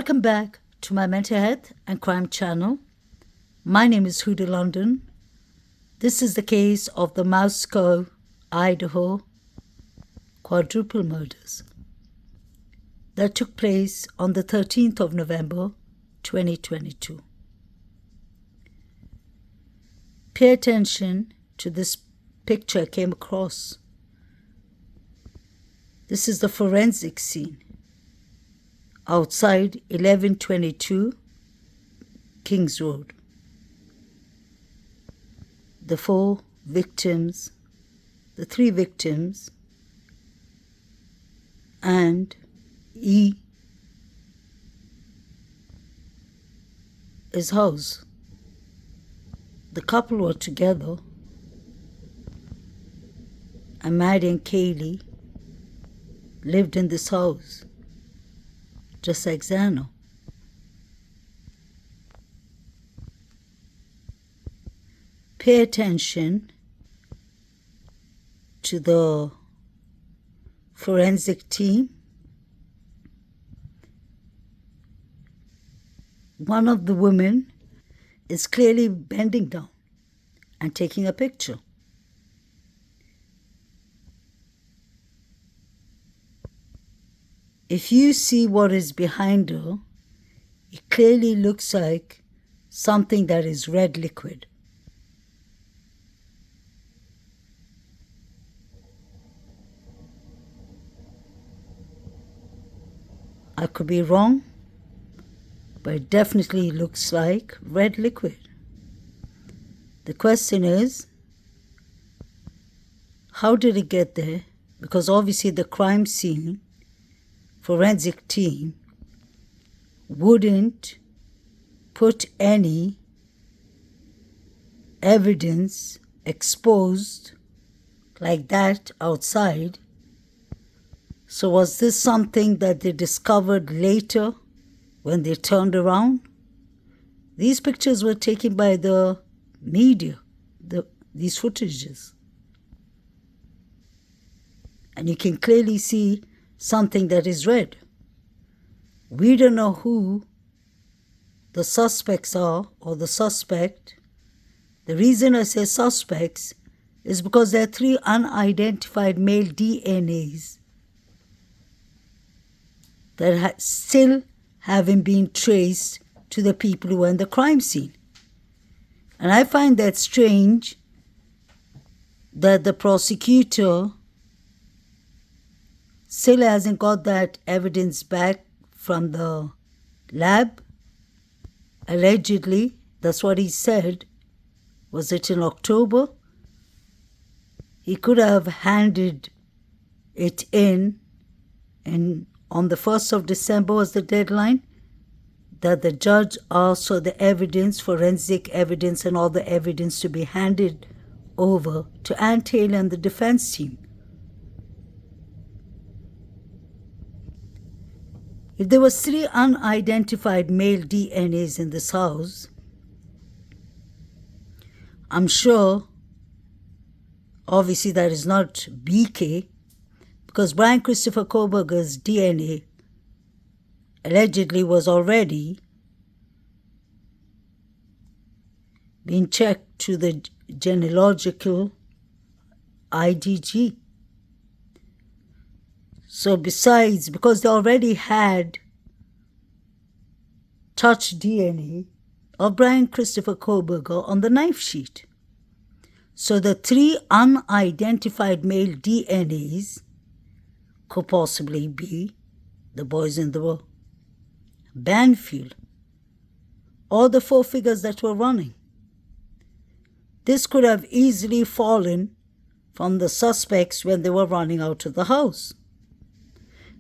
Welcome back to my mental health and crime channel. My name is Huda London. This is the case of the Mouse Cove, Idaho quadruple murders that took place on the 13th of November 2022. Pay attention to this picture I came across. This is the forensic scene outside 1122 Kings Road. The three victims, and E, his house. The couple were together, and Maddie and Kaylee lived in this house, just like Zano. Pay attention to the forensic team. One of the women is clearly bending down and taking a picture. If you see what is behind her, it clearly looks like something that is red liquid. I could be wrong, but it definitely looks like red liquid. The question is, how did it get there? Because obviously the crime scene forensic team wouldn't put any evidence exposed like that outside. So was this something that they discovered later when they turned around? These pictures were taken by the media, these footages. And you can clearly see something that is red. We don't know who the suspects are or the suspect. The reason I say suspects is because there are 3 unidentified male DNAs that still haven't been traced to the people who were in the crime scene. And I find that strange that the prosecutor still hasn't got that evidence back from the lab. Allegedly, that's what he said. Was it in October? He could have handed it in, and on the 1st of December was the deadline that the judge asked for the evidence, forensic evidence, and all the evidence to be handed over to Ann Taylor and the defense team. If there was 3 unidentified male DNAs in this house, I'm sure, obviously that is not BK, because Brian Christopher Koberger's DNA allegedly was already being checked to the genealogical IDG. So besides, because they already had touch DNA of Brian Christopher Koberger on the knife sheet. So the 3 unidentified male DNAs could possibly be the boys in the Banfield or the 4 figures that were running. This could have easily fallen from the suspects when they were running out of the house.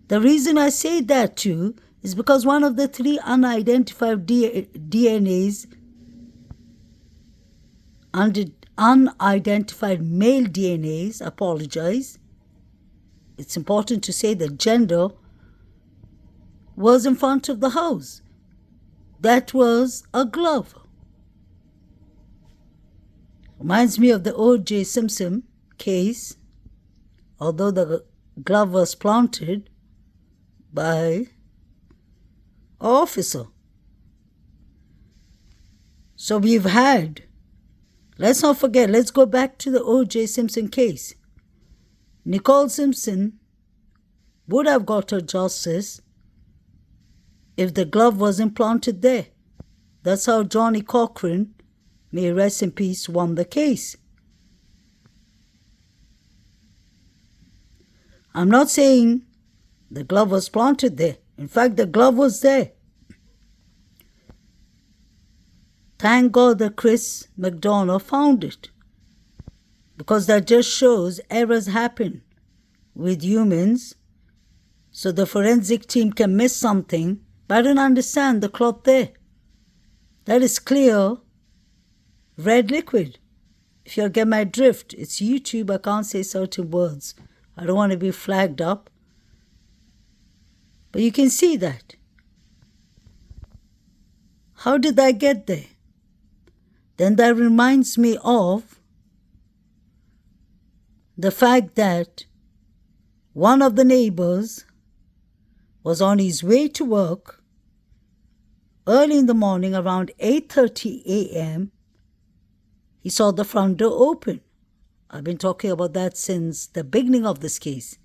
The reason I say that too is because one of the 3 unidentified DNAs, unidentified male DNAs, it's important to say the gender, was in front of the house. That was a glove. Reminds me of the O.J. Simpson case, although the glove was planted by officer. So we've had, let's not forget, let's go back to the O.J. Simpson case. Nicole Simpson would have got her justice if the glove wasn't planted there. That's how Johnny Cochran, may he rest in peace, won the case. I'm not saying the glove was planted there. In fact, the glove was there. Thank God that Chris McDonough found it, because that just shows errors happen with humans. So the forensic team can miss something, but I don't understand the cloth there. That is clear red liquid. If you'll get my drift, it's YouTube, I can't say certain words. I don't want to be flagged up. But you can see that. How did I get there? Then that reminds me of the fact that one of the neighbors was on his way to work early in the morning around 8:30 a.m. He saw the front door open. I've been talking about that since the beginning of this case.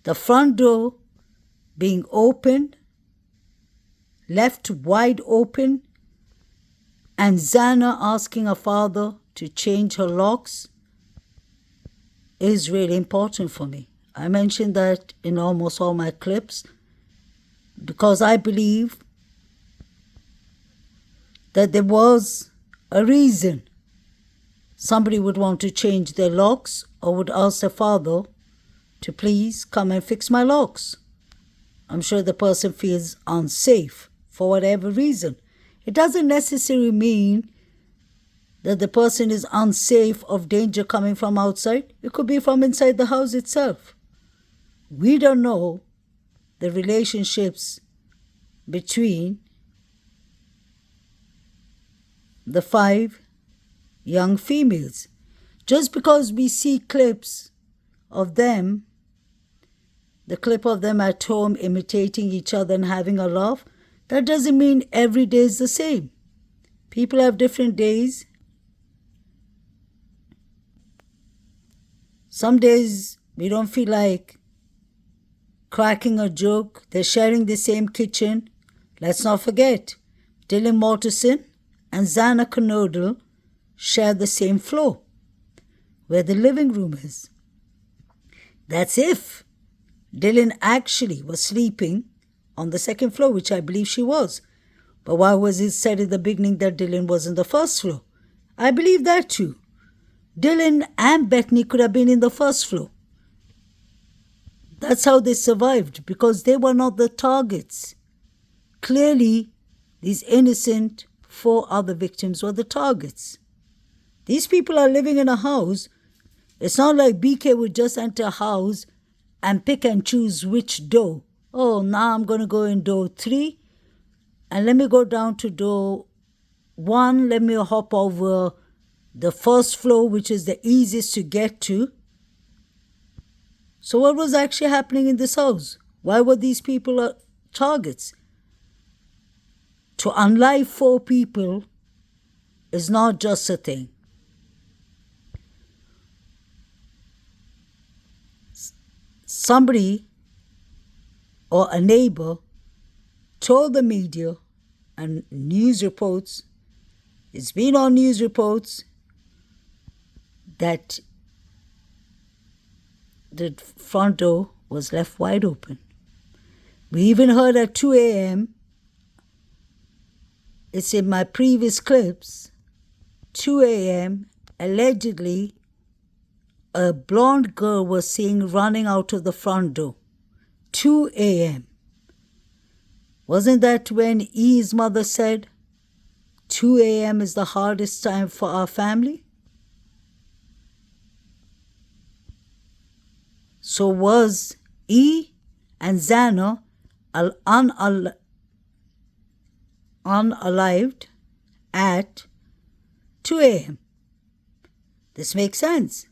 The front door being opened, left wide open, and Xana asking her father to change her locks is really important for me. I mentioned that in almost all my clips because I believe that there was a reason somebody would want to change their locks or would ask their father to please come and fix my locks. I'm sure the person feels unsafe for whatever reason. It doesn't necessarily mean that the person is unsafe of danger coming from outside. It could be from inside the house itself. We don't know the relationships between the 5 young females. Just because we see clips of them, the clip of them at home imitating each other and having a laugh, that doesn't mean every day is the same. People have different days. Some days we don't feel like cracking a joke. They're sharing the same kitchen. Let's not forget, Dylan Mortensen and Xana Kernodle share the same floor, where the living room is. That's if Dylan actually was sleeping on the second floor, which I believe she was. But why was it said in the beginning that Dylan was on the first floor? I believe that too. Dylan and Bethany could have been in the first floor. That's how they survived, because they were not the targets. Clearly, these innocent 4 other victims were the targets. These people are living in a house. It's not like BK would just enter a house and pick and choose which door. Oh, now I'm going to go in door 3 and let me go down to door 1. Let me hop over the first floor, which is the easiest to get to. So what was actually happening in this house? Why were these people targets? To unlive 4 people is not just a thing. Somebody or a neighbor told the media and news reports, it's been on news reports, that the front door was left wide open. We even heard at 2 a.m., it's in my previous clips, 2 a.m., allegedly a blonde girl was seen running out of the front door. 2 a.m. Wasn't that when E's mother said 2 a.m. is the hardest time for our family? So was E and Xana unalived at 2 a.m.? This makes sense.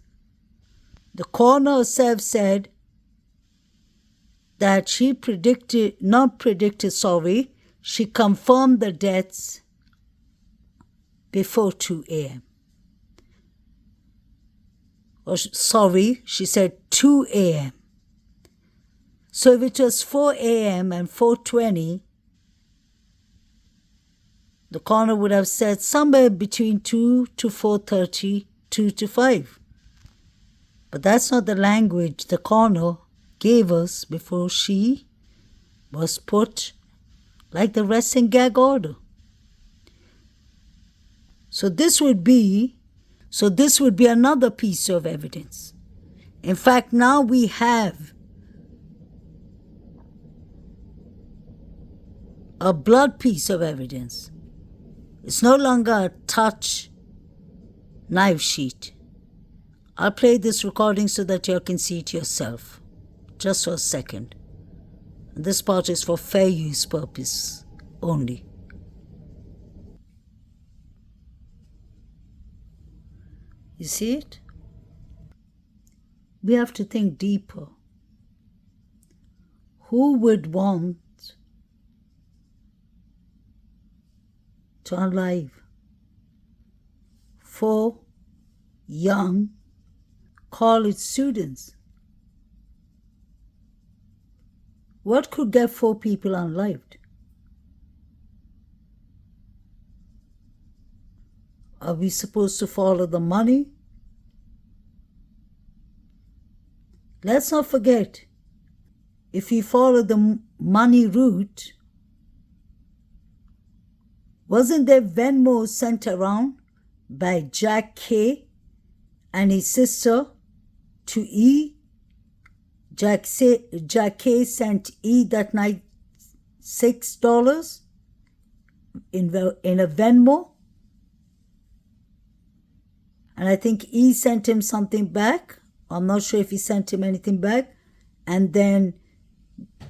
The coroner herself said that she she confirmed the deaths before 2 a.m. She said 2 a.m. So if it was 4 a.m. and 4:20, the coroner would have said somewhere between 2 to 4:30, 2 to 5. But that's not the language the coroner gave us before she was put like the resting gag order. So this would be another piece of evidence. In fact, now we have a blood piece of evidence. It's no longer a touch knife sheet. I'll play this recording so that you can see it yourself. Just for a second. This part is for fair use purpose only. You see it? We have to think deeper. Who would want to unalive 4 young college students? What could get 4 people unalived? Are we supposed to follow the money? Let's not forget, if we follow the money route, wasn't there Venmo sent around by Jack K and his sister to E? Jack K sent E that night $6 in a Venmo. And I think E sent him something back. I'm not sure if he sent him anything back. And then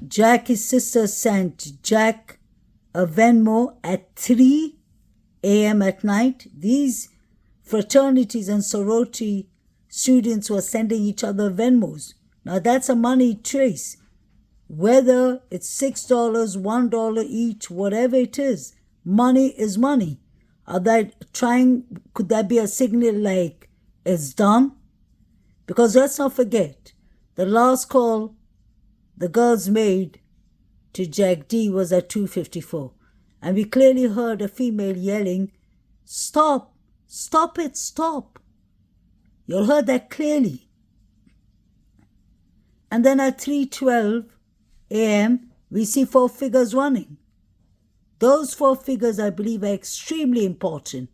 Jack, his sister, sent Jack a Venmo at 3 a.m. at night. These fraternities and sorority students were sending each other Venmos. Now that's a money trace. Whether it's $6, $1 each, whatever it is, money is money. Could that be a signal like it's done? Because let's not forget, the last call the girls made to Jack D was at 2:54. And we clearly heard a female yelling, "Stop! Stop it! Stop!" You heard that clearly. And then at 3:12 a.m., we see 4 figures running. Those 4 figures, I believe, are extremely important.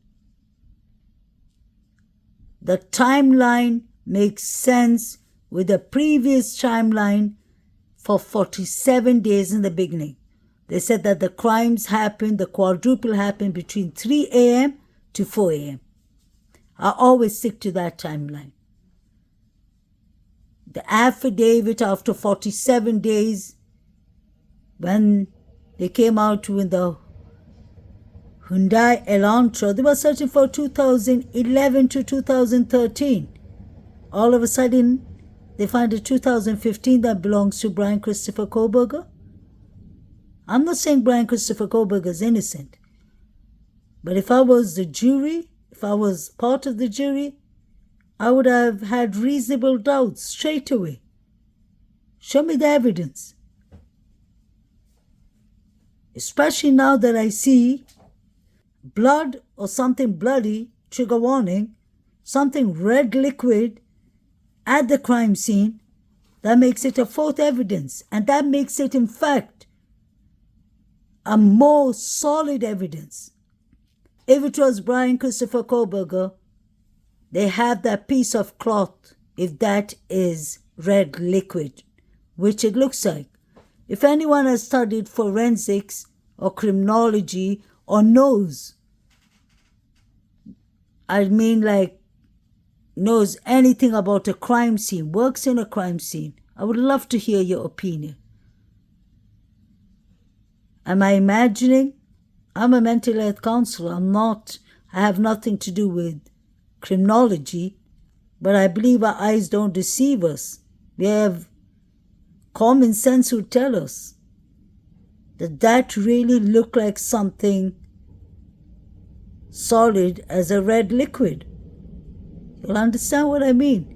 The timeline makes sense with the previous timeline for 47 days in the beginning. They said that the crimes happened, the quadruple happened between 3 a.m. to 4 a.m. I always stick to that timeline. The affidavit after 47 days, when they came out in the Hyundai Elantra, they were searching for 2011 to 2013. All of a sudden, they find a 2015 that belongs to Brian Christopher Koberger. I'm not saying Brian Christopher Koberger is innocent. But if I was the jury, if I was part of the jury, I would have had reasonable doubts straight away. Show me the evidence. Especially now that I see blood or something bloody, trigger warning, something red liquid at the crime scene, that makes it a 4th evidence. And that makes it, in fact, a more solid evidence. If it was Brian Christopher Koberger, they have that piece of cloth, if that is red liquid, which it looks like. If anyone has studied forensics or criminology or knows anything about a crime scene, works in a crime scene, I would love to hear your opinion. Am I imagining? I'm a mental health counselor. I have nothing to do with criminology, but I believe our eyes don't deceive us. We have common sense would tell us that that really looked like something solid as a red liquid. You'll understand what I mean.